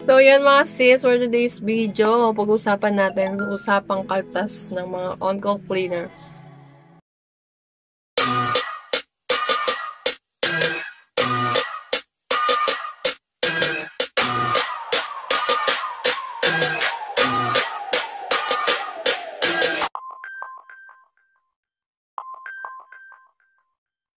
So, yan mga sis, for today's video, pag-usapan natin usapang kaltas ng mga on-call cleaner.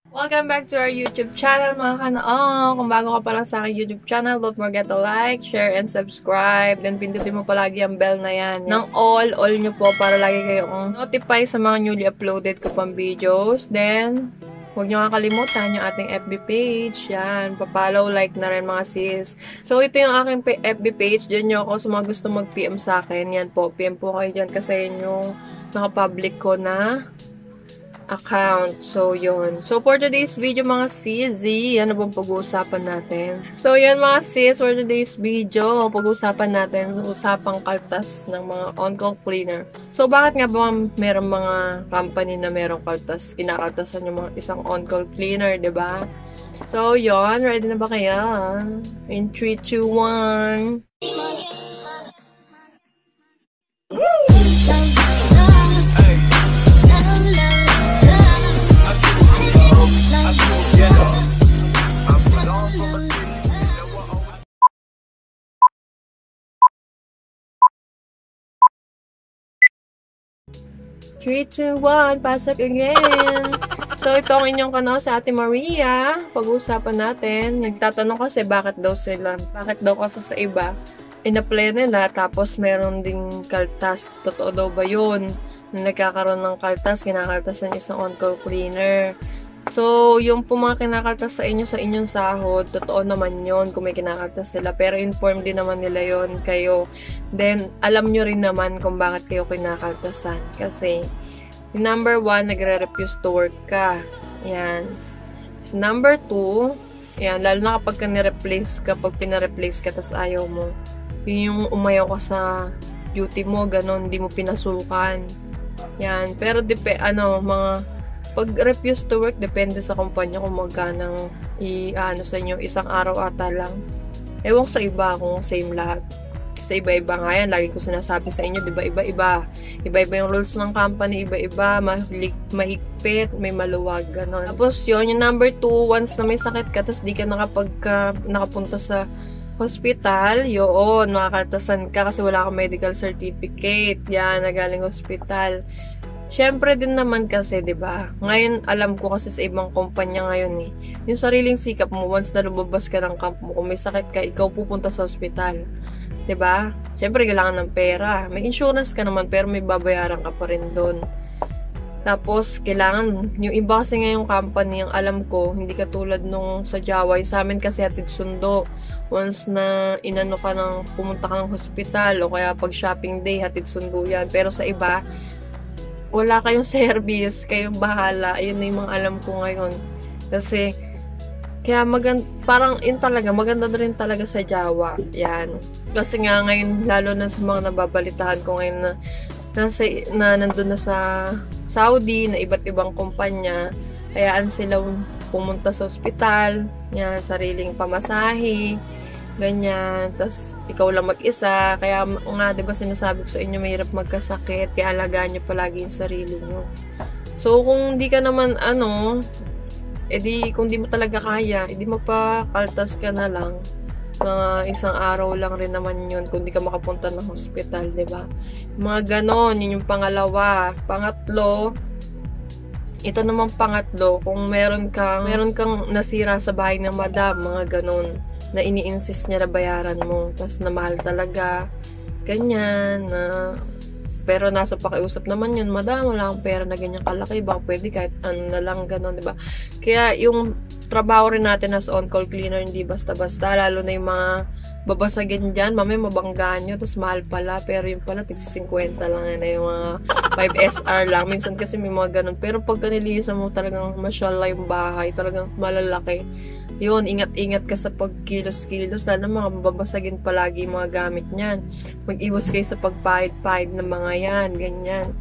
Welcome back to our YouTube channel mga kanaong. Kung bago ka pa lang sa aking YouTube channel, don't forget to like, share, and subscribe. Then pindutin mo palagi ang bell na yan ng all nyo po para lagi kayong notify sa mga newly uploaded ko pang videos. Then, huwag nyo kakalimutan yung ating FB page. Yan, papollow, like na rin mga sis. So, ito yung aking FB page. Diyan nyo ako sa mga gusto mag-PM sa akin. Yan po, PM po kayo dyan kasi yun yung nakapublic ko na account. So, yun. So, for today's video, mga sis, ano bang pag-uusapan natin? So, yun mga sis, for today's video, pag-uusapan natin usapang kaltas ng mga on-call cleaner. So, bakit nga ba merong mga company na merong kaltas, kinakaltasan yung mga isang on-call cleaner, diba? So, yun. Ready na ba kayo? In 3, 2, 1... Three, two, one, pasok again. So, ito ang inyong kanal sa Ate Maria. Pag-uusapan natin. Nagtatanong kasi bakit daw kasi sa iba, ina-play nila, tapos meron ding kaltas. Totoo daw ba yun? Na nagkakaroon ng kaltas, kinakaltasan yung isang on-call cleaner. So, yung po mga kinakaltas sa inyong sahod, totoo naman yon kung may kinakaltas sila. Pero inform din naman nila yon kayo. Then, alam nyo rin naman kung bakit kayo kinakaltasan. Kasi, yung number 1, nagre-refuse to work ka. Yan. So, number 2, yan, lalo na kapag kapag pina-replace ka, tas ayaw mo. Yun yung umayaw ka sa duty mo, ganon, hindi mo pinasukan. Yan. Pero, pag-refuse to work, depende sa kumpanya kung magkano sa inyo, isang araw ata lang. Ewan sa iba kung same lahat. Kasi iba-iba nga yan. Lagi ko sinasabi sa inyo, diba, iba-iba. Iba-iba yung rules ng company, iba-iba. Mahigpit, may maluwag, gano'n. Tapos yun, yung number 2, once na may sakit ka, tapos di ka nakapunta sa hospital, yun, makakaltasan ka kasi wala kang medical certificate. Yan, nagaling hospital. Siyempre din naman kasi, 'di ba? Ngayon alam ko kasi sa ibang kumpanya ngayon yung sariling sikap mo once na lumabas ka ng camp mo, kung may sakit ka, ikaw pupunta sa ospital. 'Di ba? Siyempre kailangan ng pera. May insurance ka naman pero may babayaran ka pa rin doon. Tapos kailangan yung iba kasi ngayong company, ang alam ko, hindi katulad nung sa Jawa. Yung sa amin kasi hatid sundo. Once na pumunta ka ng hospital o kaya pag shopping day, hatid sundo yan. Pero sa iba, wala kayong service, kayong bahala. Ayun na yung mga alam ko ngayon. Kasi, kaya maganda rin talaga sa Jawa. Yan. Kasi nga ngayon, lalo na sa mga nababalitahan ko ngayon na nandun na sa Saudi, na iba't ibang kumpanya, hayaan sila pumunta sa ospital, yan, sariling pamasahe, ganyan, tas ikaw lang mag-isa, kaya nga, diba sinasabi ko sa inyo, mahirap magkasakit, kaya alagaan nyo palagi yung sarili nyo. So, kung di ka naman, kung di mo talaga kaya, edi magpakaltas ka na lang. Mga isang araw lang rin naman yun, kung di ka makapunta ng hospital, diba? Mga ganon, yun yung pangalawa. Pangatlo, ito naman pangatlo, kung meron kang nasira sa bahay ng madam, mga ganon, na ini-insist niya na bayaran mo, tapos na mahal talaga, ganyan, pero nasa pakiusap naman yun, madam, wala akong pera na ganyan kalaki, baka pwede kahit ano na lang, gano'n, diba? Kaya yung trabaho rin natin as on-call cleaner, hindi basta-basta, lalo na yung mga babasagin dyan, mamaya mabanggaan nyo, tapos mahal pala, pero yung pala, tigsi 50 lang yan, yung mga 5 SR lang, minsan kasi may mga ganun, pero pag nililisan mo talagang masyallah yung bahay, talagang malalaki, yun, ingat-ingat ka sa pagkilos-kilos, lalo na mga babasagin palagi yung mga gamit niyan, mag-iwas kayo sa pagpahid-pahid ng mga yan, ganyan,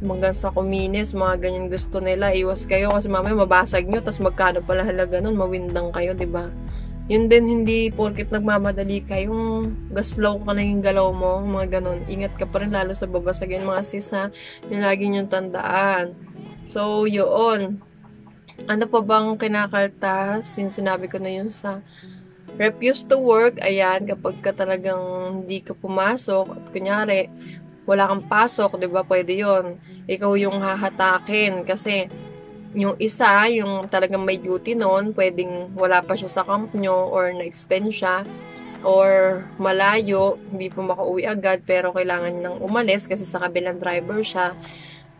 mga sa kuminis, mga ganyan gusto nila, iwas kayo kasi mamaya mabasag nyo, tas magkano pala halaga nun, mawindang kayo, diba? Yun din, hindi porket nagmamadali ka, yung gaslaw ka na yung galaw mo, mga ganun. Ingat ka pa rin lalo sa babasagin mga sis ha. Yung lagi yung tandaan. So, yun. Ano pa bang kinakaltas? Yung sinabi ko na yun sa refuse to work. Ayan, kapag ka talagang hindi ka pumasok, at kunyari, wala kang pasok, di ba? Pwede yun. Ikaw yung hahatakin kasi yung isa, yung talagang may duty noon, pwedeng wala pa siya sa camp nyo or na-extend siya or malayo, hindi po makauwi agad pero kailangan nang umalis kasi sa kabilang driver siya.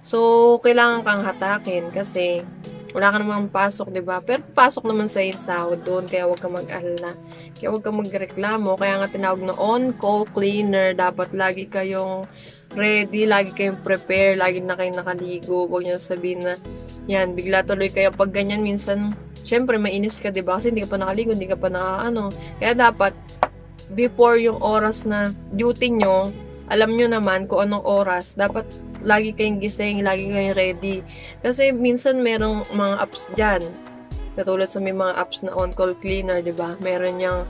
So, kailangan kang hatakin kasi wala ka namang pasok, di ba? Pero pasok naman sa yung sahod doon, kaya huwag ka mag-alala. Kaya huwag ka magreklamo. Kaya nga tinawag na on-call cleaner. Dapat lagi kayong ready, lagi kayong prepare, lagi na kayong nakaligo. Huwag nyo sabihin na, yan, bigla tuloy kayo. Pag ganyan, minsan, syempre, mainis ka, diba? Kasi hindi ka pa nakaligo, hindi ka pa nakaano. Kaya dapat, before yung oras na duty nyo, alam nyo naman kung anong oras. Dapat, lagi kayong gising, lagi kayong ready. Kasi, minsan, merong mga apps dyan. Katulad sa may mga apps na on-call cleaner, diba? Meron yung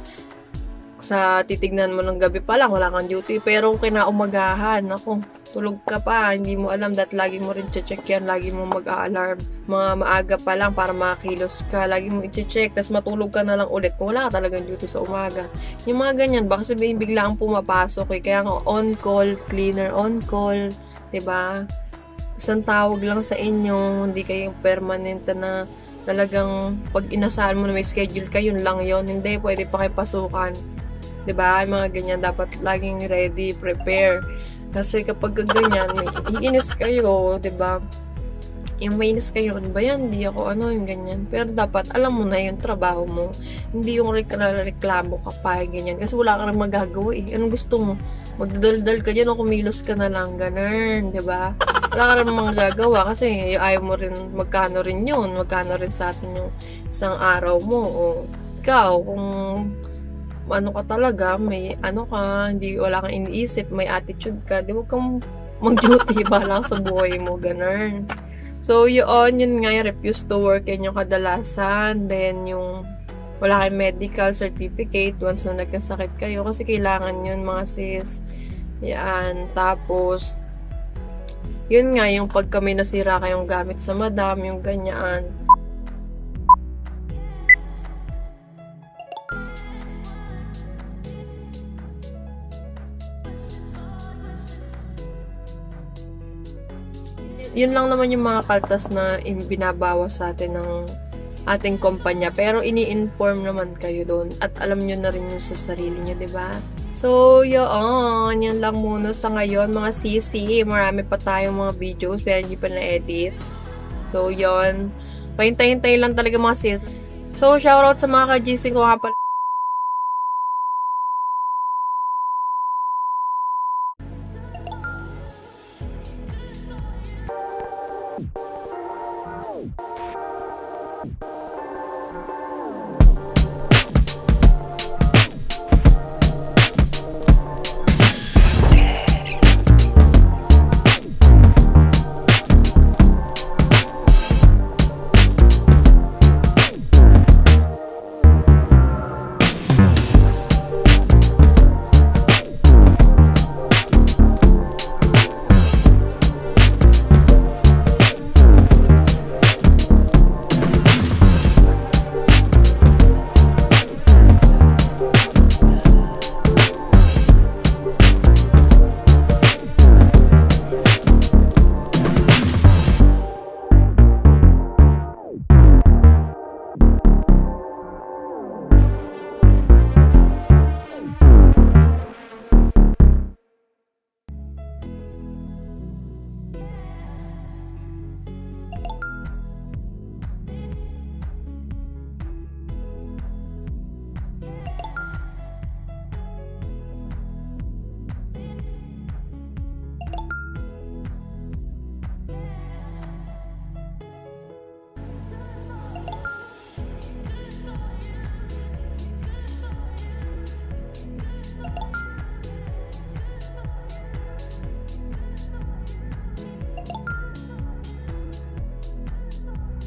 sa titignan mo ng gabi pa lang, wala kang duty. Pero kinaumagahan, ako, tulog ka pa, hindi mo alam that lagi mo rin check yan, lagi mo mag-a-alarm. Mga maaga pa lang para makakilos ka, lagi mo i-check, tapos matulog ka na lang ulit kung wala ka talagang duty sa umaga. Yung mga ganyan, baka sabihin bigla kang pumapasok eh. Kaya nga on-call, cleaner on-call, diba? Isang tawag lang sa inyo, hindi kayo permanent na talagang pag inasahan mo na may schedule ka, yun lang yun. Hindi, pwede pa kayo pasukan. 'Di ba? Mga ganyan dapat laging ready, prepare. Kasi kapag ganyan, iinis kayo, 'di ba? Yung mainis kayo, ano ba yan? Hindi ako yung ganyan. Pero dapat alam mo na yung trabaho mo. Hindi yung reklamo ka pa, ganyan. Kasi wala ka nang magagawa eh. Anong gusto mo? Magdadaldal ka dyan o kumilos ka na lang, ganun, 'di ba? Wala ka nang magagawa kasi ayaw mo rin, magkano rin yun, magkano rin sa atin yung isang araw mo. O ikaw, kung ano ka talaga, may ka, hindi, wala kang iniisip, may attitude ka, di huwag kang mag-duty ba lang sa buhay mo, ganun. So, yun nga yung refuse to work, yan yung kadalasan. Then, yung wala kayong medical certificate once na nagkasakit kayo, kasi kailangan yun, mga sis. Yan, tapos, yun nga, yung pag kami nasira kayong gamit sa madam, yung ganyan. Yun lang naman yung mga kaltas na binabawas sa atin ng ating kumpanya. Pero ini-inform naman kayo doon. At alam nyo na rin yung sa sarili nyo, diba? So, yun. Yun lang muna sa ngayon, mga sisi. Marami pa tayong mga videos pero hindi pa na-edit. So, yun. Pahintay-hintay lang talaga mga sis. So, shoutout sa mga ka-GC ko nga pala.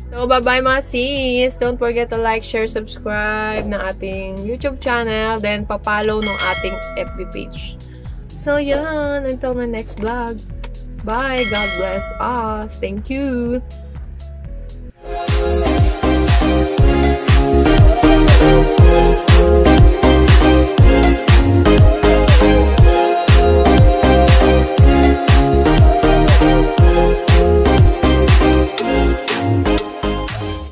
So, bye-bye mga sis! Don't forget to like, share, subscribe ng ating YouTube channel. Then, papollow ng ating FB page. So, yan. Until my next vlog. Bye! God bless us! Thank you!